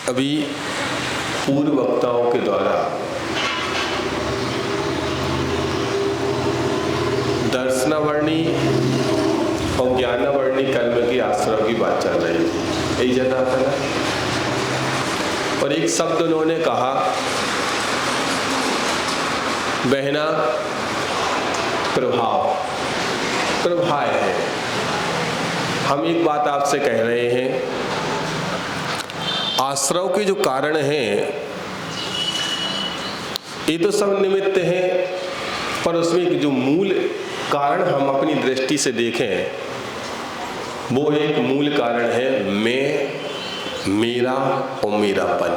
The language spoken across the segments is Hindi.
अभी पूर्व वक्ताओं के द्वारा दर्शनावर्णी और ज्ञानावर्णी कर्म की आश्रम की बात चल रही थी, यही चल रहा था ना। और एक शब्द उन्होंने कहा, बहना प्रभाव है। हम एक बात आपसे कह रहे हैं, आश्रव के जो कारण हैं ये तो सब निमित्त हैं, पर उसमें जो मूल कारण हम अपनी दृष्टि से देखें, वो एक मूल कारण है मैं, मेरा और मेरापन।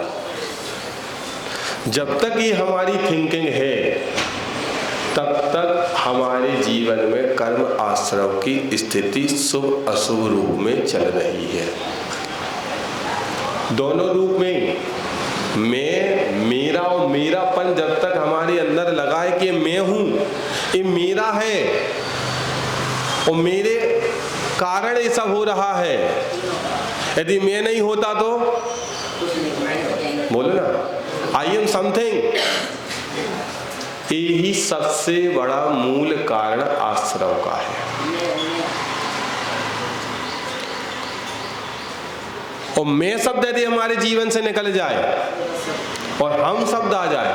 जब तक ये हमारी थिंकिंग है तब तक हमारे जीवन में कर्म आश्रव की स्थिति शुभ अशुभ रूप में चल रही है। दोनों रूप में मैं, मेरा और मेरापन जब तक हमारे अंदर लगा है कि मैं हूं, ये मेरा है और मेरे कारण ये सब हो रहा है। यदि मैं नहीं होता तो बोलो ना, आई एम समथिंग। यही सबसे बड़ा मूल कारण आश्रव का है। और मैं शब्द यदि हमारे जीवन से निकल जाए और हम शब्द आ जाए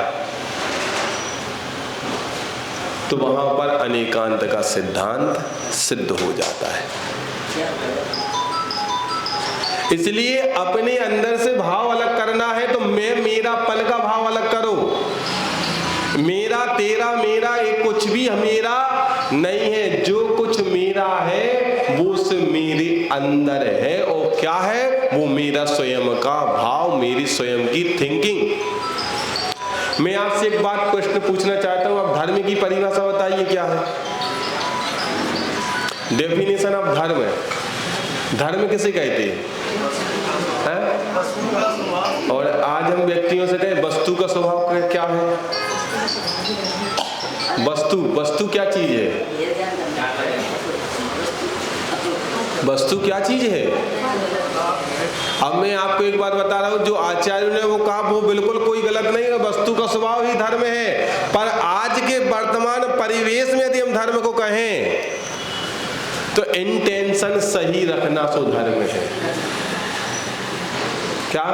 तो वहां पर अनेकांत का सिद्धांत सिद्ध हो जाता है। इसलिए अपने अंदर से भाव अलग करना है तो मैं, मेरापन का भाव अलग करो। मेरा, तेरा, मेरा एक कुछ भी मेरा नहीं है। जो कुछ मेरा है वो सिर्फ मेरे अंदर है। और क्या है वो? मेरा स्वयं का भाव, मेरी स्वयं की थिंकिंग। मैं आपसे एक बात प्रश्न पूछना चाहता हूं, आप धर्म की परिभाषा बताइए क्या है? डेफिनेशन ऑफ धर्म है। धर्म किसे कहते हैं? और आज हम व्यक्तियों से कहें वस्तु का स्वभाव क्या है? वस्तु क्या चीज है? वस्तु क्या चीज है? अब मैं आपको एक बात बता रहा हूं, जो आचार्यों ने वो कहा वो बिल्कुल कोई गलत नहीं है। वस्तु का स्वभाव ही धर्म है। पर आज के वर्तमान परिवेश में यदि हम धर्म को कहें तो इंटेंशन सही रखना सो धर्म है। क्या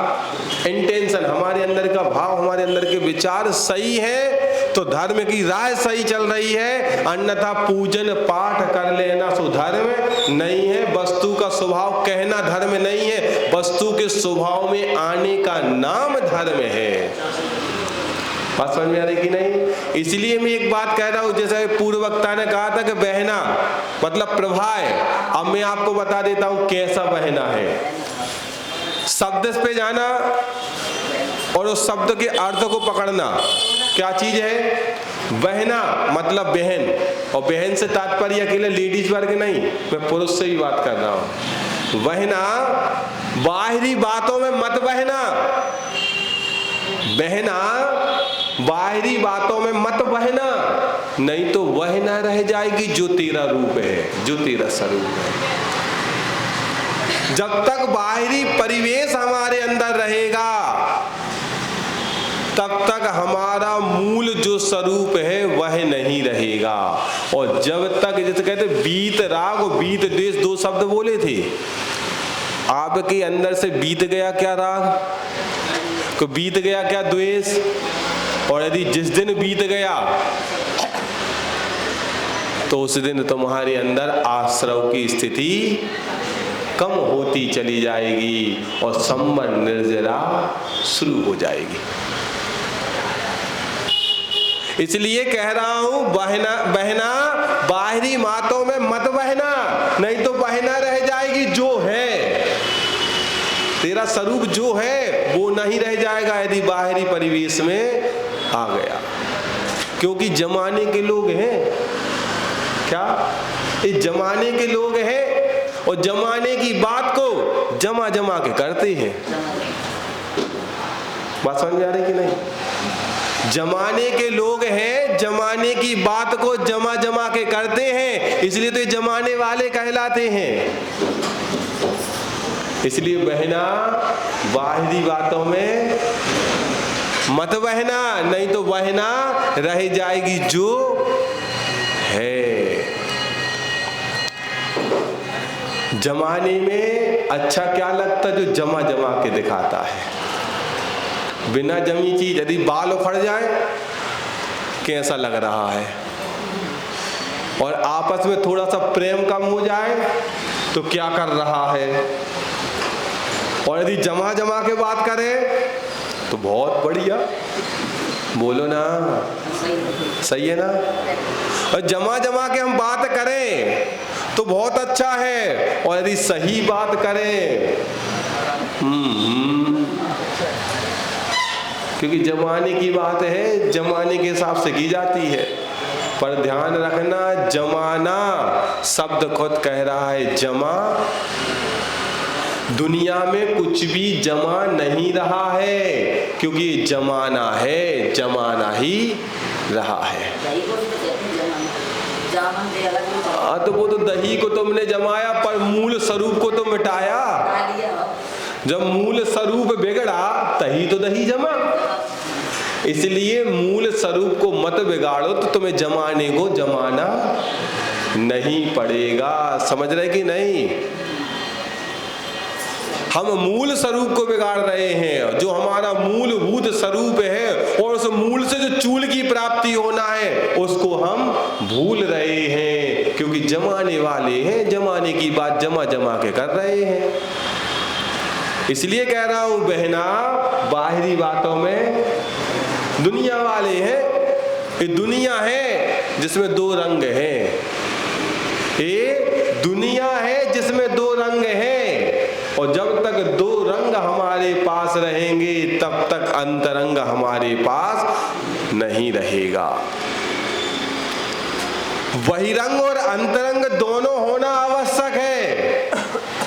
इंटेंशन, हमारे अंदर का भाव, हमारे अंदर के विचार सही है तो धर्म की राह सही चल रही है। अन्यथा पूजन पाठ कर लेना सो धर्म नहीं है। वस्तु का स्वभाव कहना धर्म नहीं है। वस्तु के स्वभाव में आने का नाम धर्म है। बात समझ में आ रही कि नहीं? इसलिए मैं एक बात कह रहा हूं, जैसे पूर्व वक्ता ने कहा था कि बहना मतलब प्रभा है। अब मैं आपको बता देता हूं कैसा बहना है। शब्द पे जाना और उस शब्द के अर्थ को पकड़ना क्या चीज है? बहना मतलब बहन। और बहन से तात्पर्य अकेले लेडीज वर्ग नहीं, मैं पुरुष से भी बात कर रहा हूं। बहना, बाहरी बातों में मत बहना। बहना, बाहरी बातों में मत बहना, नहीं तो वह ना रह जाएगी जो तेरा रूप है, जो तेरा स्वरूप है। जब तक बाहरी परिवेश हमारे अंदर रहेगा तब तक हमारा मूल जो स्वरूप है वह नहीं रहेगा। और जब तक, जैसे कहते बीत राग और बीत द्वेष, दो शब्द बोले थे, आपके अंदर से बीत गया क्या राग, तो बीत गया क्या द्वेष। और यदि जिस दिन बीत गया तो उस दिन तुम्हारे अंदर आश्रव की स्थिति कम होती चली जाएगी और संवर निर्जरा शुरू हो जाएगी। इसलिए कह रहा हूं बहना बाहरी बातों में मत बहना, नहीं तो बहना रह जाएगी। जो है तेरा स्वरूप जो है वो नहीं रह जाएगा यदि बाहरी परिवेश में आ गया। क्योंकि जमाने के लोग हैं, क्या इस जमाने के लोग हैं और जमाने की बात को जमा जमा के करते हैं। बात समझ में आ रही कि नहीं? जमाने के लोग हैं, जमाने की बात को जमा जमा के करते हैं, इसलिए तो ये जमाने वाले कहलाते हैं। इसलिए बहना बाहरी बातों में मत बहना, नहीं तो बहना रह जाएगी जो है। जमाने में अच्छा क्या लगता जो जमा जमा के दिखाता है। बिना जमी चीज यदि बाल उखड़ जाए कैसा लग रहा है, और आपस में थोड़ा सा प्रेम कम हो जाए तो क्या कर रहा है, और यदि जमा जमा के बात करें तो बहुत बढ़िया, बोलो ना, सही है ना। और जमा जमा के हम बात करें तो बहुत अच्छा है, और यदि सही बात करें क्योंकि जमाने की बात है, जमाने के हिसाब से की जाती है। पर ध्यान रखना, जमाना शब्द खुद कह रहा है जमा, दुनिया में कुछ भी जमा नहीं रहा है, क्योंकि जमाना है, जमाना ही रहा है। तो वो तो दही को तुमने जमाया, पर मूल स्वरूप को तो मिटाया। जब मूल स्वरूप बिगड़ा तही तो दही जमा। इसलिए मूल स्वरूप को मत बिगाड़ो तो तुम्हें जमाने को जमाना नहीं पड़ेगा। समझ रहे कि नहीं? हम मूल स्वरूप को बिगाड़ रहे हैं, जो हमारा मूलभूत स्वरूप है, और उस मूल से जो चूल की प्राप्ति होना है उसको हम भूल रहे हैं, क्योंकि जमाने वाले हैं, जमाने की बात जमा जमा के कर रहे हैं। इसलिए कह रहा हूं बहना, बाहरी बातों में दुनिया वाले हैं। ये दुनिया है जिसमें दो रंग हैं, ये दुनिया है जिसमें दो रंग हैं, और जब तक दो रंग हमारे पास रहेंगे तब तक अंतरंग हमारे पास नहीं रहेगा। बहिरंग और अंतरंग दोनों होना आवश्यक है,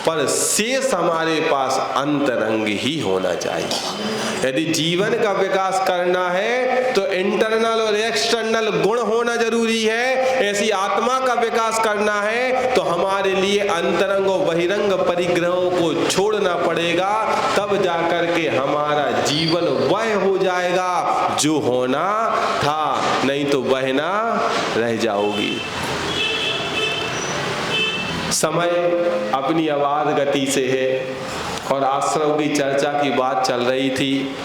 पर शेष हमारे पास अंतरंग ही होना चाहिए। यदि जीवन का विकास करना है तो इंटरनल और एक्सटर्नल गुण होना जरूरी है। ऐसी आत्मा का विकास करना है तो हमारे लिए अंतरंग और बहिरंग परिग्रहों को छोड़ना पड़ेगा, तब जाकर के हमारा जीवन वह हो जाएगा जो होना था, नहीं तो बहना रह जाओगी। समय अपनी आवाज गति से है, और आश्रम की चर्चा की बात चल रही थी,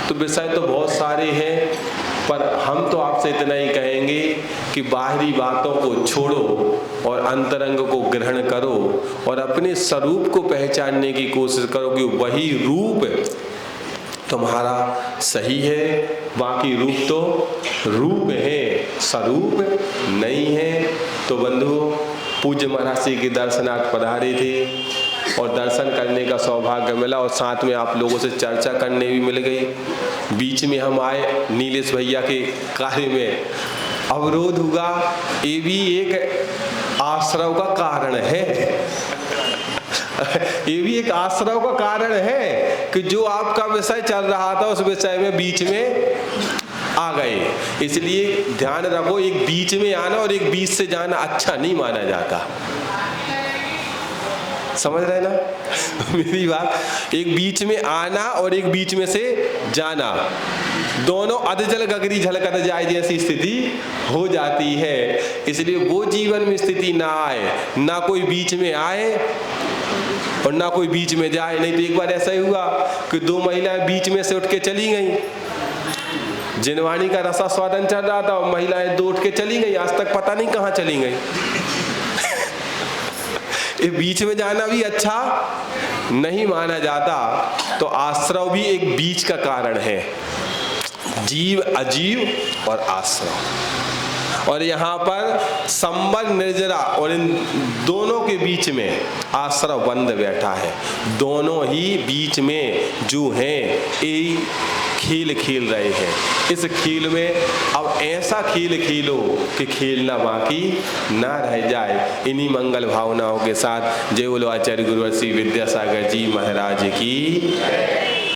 तो विषय तो बहुत सारे हैं, पर हम तो आपसे इतना ही कहेंगे कि बाहरी बातों को छोड़ो और अंतरंग को ग्रहण करो, और अपने स्वरूप को पहचानने की कोशिश करो कि वही रूप तुम्हारा सही है, बाकी रूप तो रूप है, स्वरूप नहीं है। तो बंधुओं, पूज्य महाराज जी के दर्शनार्थ पधारे थे और दर्शन करने का सौभाग्य मिला, और साथ में आप लोगों से चर्चा करने भी मिल गई। बीच में हम आए, नीलेश भैया के कार्य में अवरोध हुआ, ये भी एक आश्रव का कारण है। ये भी एक आश्रव का कारण है कि जो आपका विषय चल रहा था उस विषय में बीच में आ गए। इसलिए ध्यान रखो, एक बीच में आना और एक बीच से जाना अच्छा नहीं माना जाता। समझ रहे ना मेरी बात? एक बीच में आना और एक बीच में से जाना, दोनों अधजल गगरी झलकत जाए जैसी स्थिति हो जाती है। इसलिए वो जीवन में स्थिति ना आए, ना कोई बीच में आए और ना कोई बीच में जाए। नहीं तो एक बार ऐसा ही हुआ कि दो महिलाएं बीच में से उठ के चली गईं। जिनवाणी का रसा स्वादन चल रहा था और महिलाएं दो उठ के चली गई, आज तक पता नहीं कहां चली गई। ये बीच में जाना भी अच्छा नहीं माना जाता। तो आश्रव भी एक बीच का कारण है, जीव अजीव और आश्रव। और यहाँ पर संबंध निर्जरा और इन दोनों के बीच में आश्रव बंद बैठा है। दोनों ही बीच में जो हैं एक खेल खेल रहे हैं। इस खेल में अब ऐसा खेल खेलो कि खेलना बाकी ना रह जाए। इन्हीं मंगल भावनाओं के साथ जय बोलो आचार्य गुरुवर श्री विद्यासागर जी महाराज की।